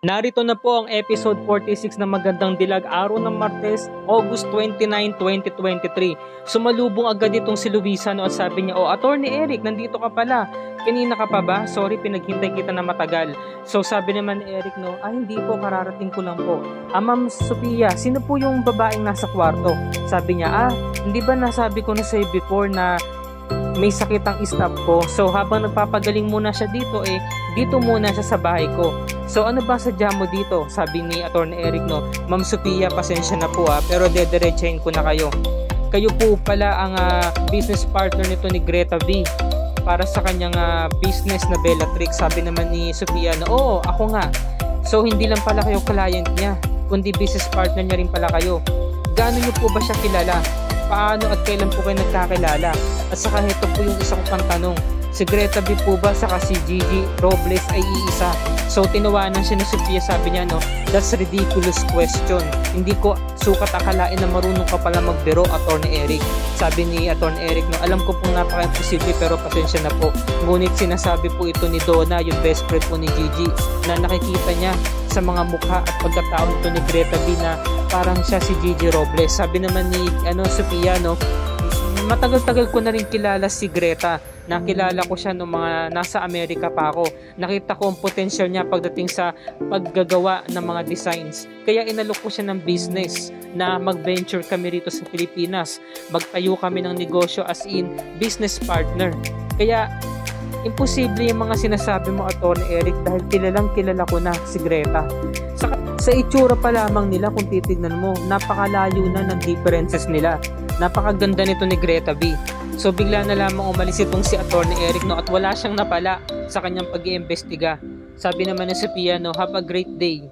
Narito na po ang episode 46 ng Magandang Dilag, araw ng Martes, August 29, 2023. Sumalubong agad itong si Luisa at sabi niya, Attorney Eric, nandito ka pala. Kanina ka pa ba? Sorry, pinaghintay kita na matagal. So sabi naman ni Eric, hindi po, kararating ko lang po. Ma'am Sophia, sino po yung babaeng nasa kwarto? Sabi niya, hindi ba nasabi ko na sa'yo before na may sakit ang staff ko. So habang nagpapagaling muna siya dito, dito muna siya sa bahay ko. So ano ba sadya mo dito? Sabi ni Attorney Eric, Ma'am Sophia, pasensya na po pero dediretsahin ko na kayo. Kayo po pala ang business partner nito ni Greta V para sa kanyang business na Bellatrix. Sabi naman ni Sophia na oo, ako nga. So hindi lang pala kayo client niya, kundi business partner niya rin pala kayo. Gaano niyo po ba siya kilala? Paano at kailan po kayo nagkakilala? At saka ito po yung isa ko pang tanong, si Greta B po ba saka si Gigi Robles ay iisa? So tinawanan siya ni Sophia, sabi niya that's a ridiculous question. Hindi ko sukat akalain na marunong ka pala magbiro, Attorney Eric. Sabi ni Attorney Eric, alam ko pong napaka-imposible pero pasensya na po. Ngunit sinasabi po ito ni Donna, yung best friend po ni Gigi, na nakikita niya sa mga mukha at pagkatao nito ni Greta B na parang siya si Gigi Robles. Sabi naman ni Sophia, matagal-tagal ko na rin kilala si Greta. Nakilala ko siya nung mga nasa Amerika pa ako. Nakita ko ang potential niya pagdating sa paggagawa ng mga designs. Kaya inalok ko siya ng business na mag-venture kami rito sa Pilipinas. Magtayo kami ng negosyo as in business partner. Kaya imposible yung mga sinasabi mo, Attorney Eric, dahil kilalang kilala ko na si Greta. Sa itsura pa lamang nila, kung titignan mo, napakalayo na ng differences nila. Napakaganda nito ni Greta B. So bigla na lamang umalis itong si Attorney Eric at wala siyang napala sa kanyang pag-iimbestiga. Sabi naman ni Sophia, have a great day.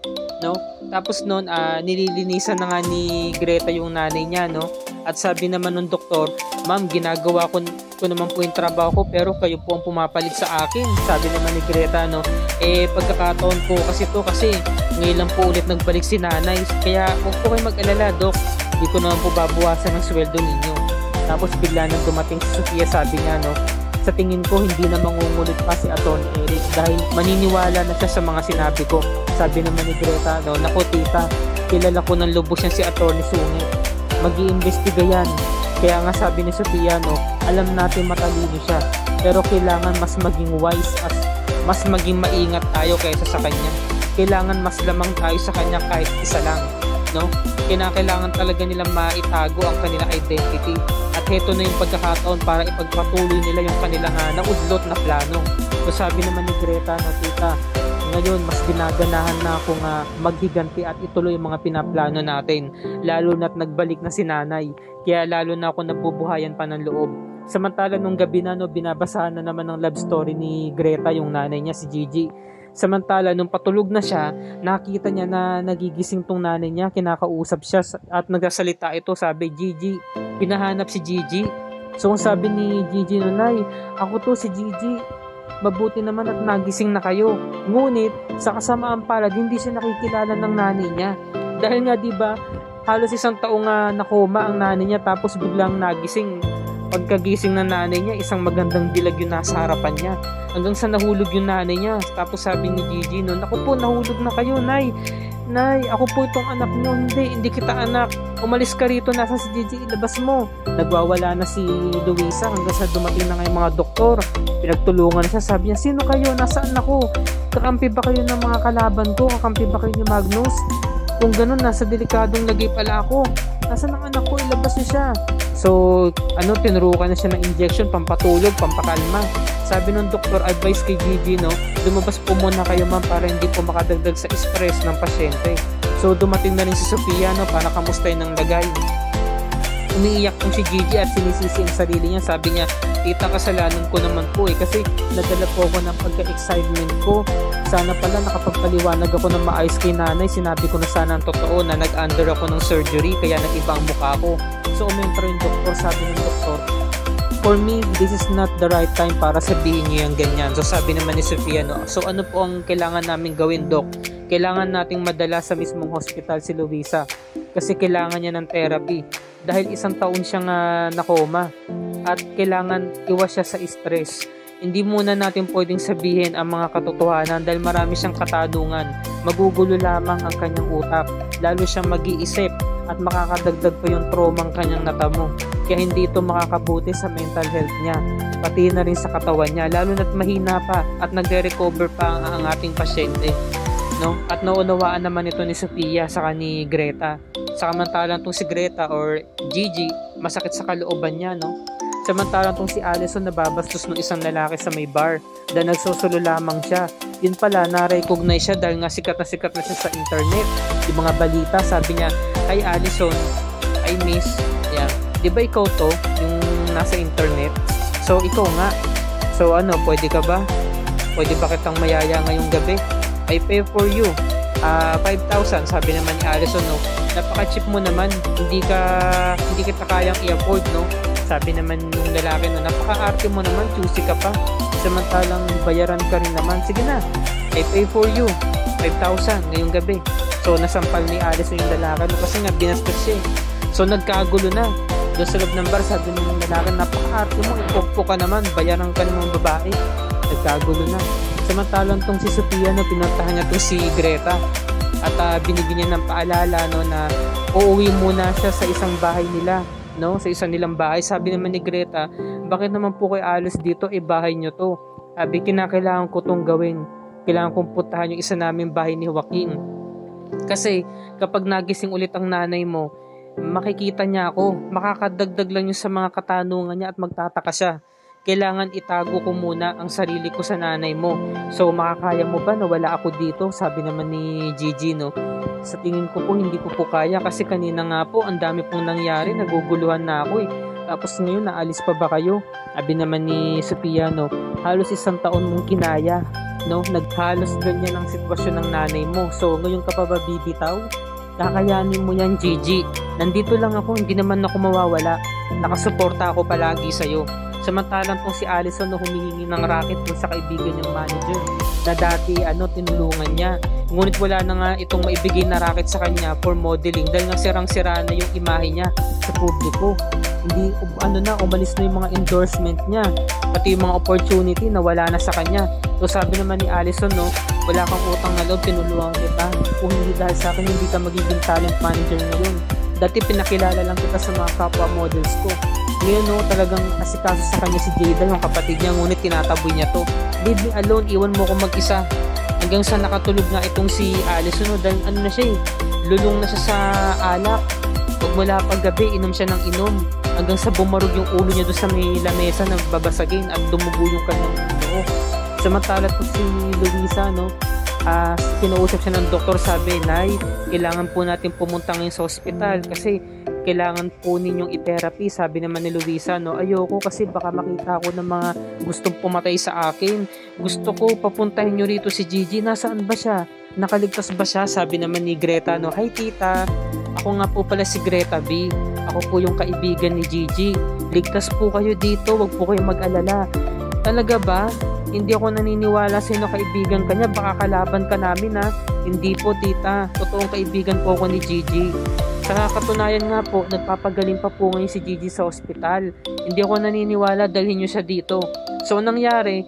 Tapos nililinisan na nga ni Greta yung nanay niya, At sabi naman ng doktor, ma'am, ginagawa ko naman po yung trabaho ko pero kayo po ang pumapalit sa akin. Sabi naman ni Greta, pagkakataon po kasi ngayon lang po ulit nagbalik si nanay. Kaya huwag po kayo mag-alala, Dok. Hindi ko naman po babawasan ng sweldo ninyo. Tapos bigla nang dumating si Sophia, sabi niya, sa tingin ko hindi na mangungulit pa si Attorney Eric dahil maniniwala na siya sa mga sinabi ko. Sabi naman ni Greta, naku tita, kilala ko ng lubos niya si Attorney Sungit. Mag-iimbestiga yan. Kaya nga sabi ni Sophia, alam natin matalino siya, pero kailangan mas maging wise at mas maging maingat tayo kaysa sa kanya. Kailangan mas lamang tayo sa kanya kahit isa lang. Kailangan talaga nilang maitago ang kanilang identity. At heto na yung pagkakataon para ipagpatuloy nila yung kanilang naudlot na plano. So sabi naman ni Greta, tita, ngayon mas ginaganahan na akong maghiganti at ituloy yung mga pinaplano natin. Lalo na't nagbalik na si nanay. Kaya lalo na ako nabubuhayan pa ng loob. Samantala nung gabi na binabasahan na naman ng love story ni Greta yung nanay niya, si Gigi. Samantala nung patulog na siya, nakita niya na nagigising tong nanay niya, kinakausap siya at nagsasalita ito, sabi, Gigi, pinahanap si Gigi. So sabi ni Gigi, Nay, ako to si Gigi, mabuti naman at nagising na kayo. Ngunit sa kasamaan palad, hindi siya nakikilala ng nanay niya. Dahil nga diba, halos isang taong nakoma ang nanay niya tapos biglang nagising. Pagkagising ng nanay niya, isang magandang dilag yung nasa harapan niya. Hanggang sa nahulog yung nanay niya. Tapos sabi ni Gigi, naku po, nahulog na kayo, Nay. Nay, ako po itong anak niyo. Hindi kita anak. Umalis ka rito, nasa si Gigi, ilabas mo. Nagwawala na si Luisa hanggang sa dumating na ngayong mga doktor. Pinagtulungan siya, sabi niya, sino kayo? Nasaan ako? Kakampi ba kayo ng mga kalaban ko? Kakampi ba kayo ni Magnus? Kung ganun, nasa delikadong lagay pala ako. Nasaan ang anak ko? Ilabas niyo siya. So, tinurukan na siya ng injection, pampatulog, pampakalma. Sabi ng doktor, advice kay Gigi, lumabas po muna kayo ma'am para hindi po makadagdag sa stress ng pasyente. So, dumating na rin si Sophia, para kamustahin ng lagay. Umiiyak po si Gigi at sinisisi ang sarili niya. Sabi niya, tita, kasalanan ko naman po kasi nadala po ako ng pagka-excitement ko. Sana pala nakapagpaliwanag ako ng maayos kay nanay. Sinabi ko na sana ang totoo na nag-under ako ng surgery kaya nag-iba ang mukha ko. So umentro yung doktor, sabi ng doktor, for me, this is not the right time para sabihin niyo yung ganyan. So sabi naman ni Sophia, so ano po ang kailangan namin gawin, Dok? Kailangan nating madala sa mismong hospital si Luisa kasi kailangan niya ng therapy dahil isang taon siyang nakoma at kailangan iwas siya sa stress. hindi muna natin pwedeng sabihin ang mga katotohanan dahil marami siyang katanungan. Magugulo lamang ang kanyang utak, lalo siyang mag-iisip at makakadagdag pa yung traumang kanyang natamo. Kaya hindi ito makakabuti sa mental health niya, pati na rin sa katawan niya, lalo na't mahina pa at nagre-recover pa ang ating pasyente. No? At naunawaan naman ito ni Sofia saka ni Greta. Samantalang tong si Greta or Gigi, masakit sa kalooban niya, no? Samantalang tong si Allison nababastos ng isang lalaki sa may bar dahil nagsusulo lamang siya. Yun pala, na-recognize siya dahil nga sikat na siya sa internet. Yung mga balita, sabi niya, "Hi Allison, I miss." Yeah. Di ba ikaw to, yung nasa internet? So, ikaw nga. So, pwede ka ba? Pwede ba kitang mayaya ngayong gabi? I pay for you. 5,000, sabi naman ni Allison, no? Napaka-cheap mo naman. Hindi kita kayang i-afford, no? Sabi naman ng lalaki, no? Napaka-arte mo naman, choosy ka pa. Samantalang bayaran ka rin naman. Sige na, I pay for you. 5,000 ngayong gabi. So, nasampal ni Allison yung lalaki, no? Kasi nga, binastos siya. So, nagkagulo na. Doon sa loob ng bar, sabi ng lalaki, napaka-arte mo, ipokpo ka naman, bayaran ka ng mga babae. Nagkagulo na. Samantalang tong si Sofia, no, pinuntahan niya tong si Greta at binibigyan niya ng paalala, no, na uuwi muna siya sa isang bahay nila, no, sa isang nilang bahay. Sabi naman ni Greta, bakit naman po kayo alis dito, bahay niyo to. Sabi, kinakailangan ko tong gawin, kailangan kong puntahan yung isa naming bahay ni Joaquin, kasi kapag nagising ulit ang nanay mo, makikita niya ako, makakadagdag lang yun sa mga katanungan niya at magtataka siya. Kailangan itago ko muna ang sarili ko sa nanay mo. So, makakaya mo ba na wala ako dito? Sabi naman ni Gigi, no? Sa tingin ko po, hindi ko po kaya kasi kanina nga po, ang dami pong nangyari, naguguluhan na ako eh. Tapos ngayon, naalis pa ba kayo? Sabi naman ni Sofia, no? Halos 1 taon mong kinaya, no? Naghalos ganyan ang sitwasyon ng nanay mo. So, ngayon ka pa ba bibitaw? Kakayanin mo yan, Gigi. Nandito lang ako, hindi naman ako mawawala. Nakasuporta ako palagi sa'yo. Samantalang tong si Allison, no, humihingi ng racket dun sa kaibigan niyang manager na dati tinulungan niya. Ngunit wala na nga itong maibigay na racket sa kanya for modeling dahil nga sirang-sira na yung imahe niya sa publiko. Hindi, umalis na yung mga endorsement niya. Pati yung mga opportunity na wala na sa kanya. So sabi naman ni Allison, no, wala kang utang na loob, tinulungan kita. Kung hindi dahil sa akin, hindi ka magiging talent manager ngayon. Dati pinakilala lang kita sa mga kapwa models ko. Ngayon, no, talagang asikaso sa kanya si Jada, yung kapatid niya, ngunit tinataboy niya to. Leave me alone, iwan mo ko mag-isa. Hanggang sa nakatulog nga itong si Allison, no, dahil na siya lulong na siya sa alak. Pag mula paggabi, inom siya ng inom. Hanggang sa bumarog yung ulo niya doon sa may lamesa na babasagin at dumugo yung kanyang noo. Samantala to si Luisa, no, kinausap siya ng doktor, sabi, "Nay, kailangan po natin pumunta ngayon sa ospital kasi kailangan po ninyong i-therapy." Sabi naman ni Luisa, no, "Ayoko kasi baka makita ko ng mga gustong pumatay sa akin. Gusto ko papuntahin nyo rito si Gigi. Nasaan ba siya? Nakaligtas ba siya?" Sabi naman ni Greta, no, "Hi tita, ako nga po pala si Greta B. Ako po yung kaibigan ni Gigi. Ligtas po kayo dito, wag po kayo mag-alala." "Talaga ba? Hindi ako naniniwala sa inyo, kaibigan ka niya. Baka kalaban ka namin, ha." "Hindi po tita, totoong kaibigan po ako ni Gigi. Sa katunayan nga po, nagpapagaling pa po ngayon si Gigi sa ospital. Hindi ako naniniwala, dalhin niyo siya dito." So, nangyari,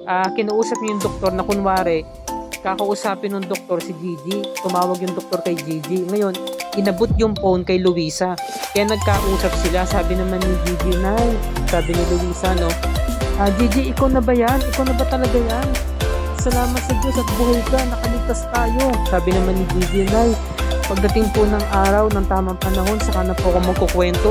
kinausap niyo yung doktor na kunwari, kakausapin ng doktor si Gigi. Tumawag yung doktor kay Gigi. Ngayon, inabot yung phone kay Luisa. Kaya nagkausap sila. Sabi naman ni Gigi, "Nay," sabi ni Luisa, no, "Gigi, ikaw na ba yan? Ikaw na ba talaga yan? Salamat sa Diyos at buhay ka, nakaligtas tayo." Sabi naman ni Gigi, "Nay, pagdating po ng araw ng tamang panahon, saka na po ako magkukwento,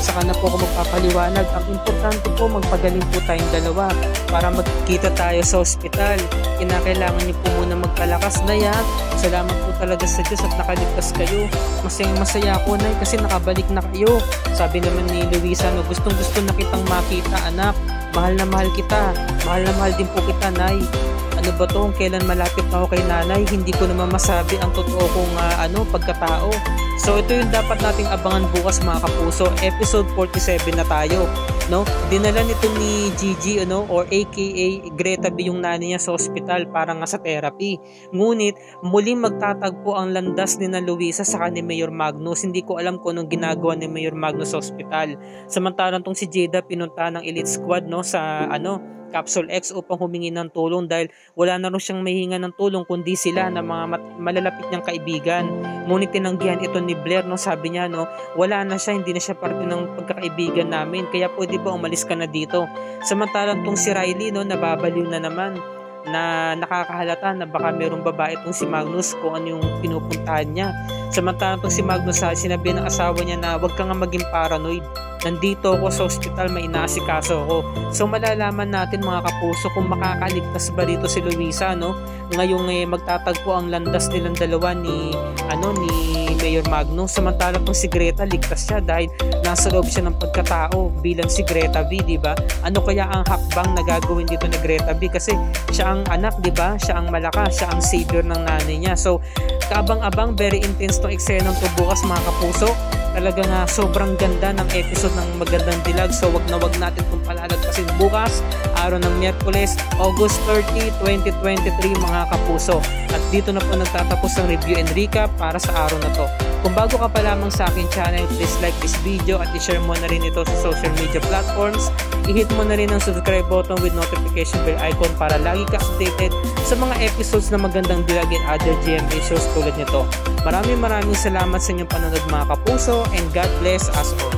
saka na po ako magpapaliwanag. Ang importante po, magpagaling po tayong dalawa para magkita tayo sa ospital. Kinakailangan niyo po muna magpalakas, Nay, ha. Salamat po talaga sa Diyos at nakaligtas kayo. Masaya ako, Nay, kasi nakabalik na kayo." Sabi naman ni Luisa, no, "Gustong gusto na kitang makita, anak. Mahal na mahal kita. Mahal na mahal din po kita, Nay. Ano ba to? Kailan malapit na ako kay nanay? Hindi ko naman masabi ang totoo kong pagkatao." So ito yung dapat nating abangan bukas, mga kapuso. Episode 47 na tayo, no? Dinala nito ni Gigi, or aka Greta B, yung nanay niya sa ospital para nga sa therapy. Ngunit muling magtatagpo ang landas ni na Luisa sa ni Mayor Magnus. Hindi ko alam kung anong ginagawa ni Mayor Magnus sa ospital. Samantalang tong si Jada pinunta ng elite squad, no, sa Capsule X upang humingi ng tulong dahil wala na rin siyang mahinga ng tulong kundi sila na mga malalapit niyang kaibigan. Ngunit tinanggihan ito ni Blair, no? Sabi niya, no, wala na siya, hindi na siya parte ng pagkakaibigan namin, kaya pwede ba umalis ka na dito? Samantalang tong si Riley, no, nababaliw na naman, na nakakahalata na baka mayroong babae itong si Magnus kung ano yung pinupuntahan niya. Samantalang itong si Magnus, sinabi ng asawa niya na wag ka nga maging paranoid. Nandito ako sa ospital, may inaasikaso ako. So malalaman natin mga kapuso kung makakaligtas ba dito si Luisa, no? Ngayong magtatagpo ang landas nilang dalawa ni Mayor Magnus. Samantalang itong si Greta, ligtas siya dahil nasa loob siya ng pagkatao bilang si Greta V, di ba? Ano kaya ang hakbang na gagawin dito ni Greta V? Kasi siya ang anak, di ba? Siya ang malakas, siya ang savior ng nanay niya. So kaabang-abang, very intense tong eksenang to bukas mga kapuso. Talaga nga sobrang ganda ng episode ng Magandang Dilag. So wag natin itong palalagpasin bukas, araw ng Miyerkules, August 30, 2023 mga kapuso. At dito na po nagtatapos ang review and recap para sa araw na to. Kung bago ka pa lamang sa akin channel, please like this video at i-share mo na rin ito sa social media platforms. I-hit mo na rin ang subscribe button with notification bell icon para lagi ka updated sa mga episodes na Magandang Dilag and other GMA shows tulad nito. Maraming salamat sa inyong panonood mga kapuso, and God bless us all.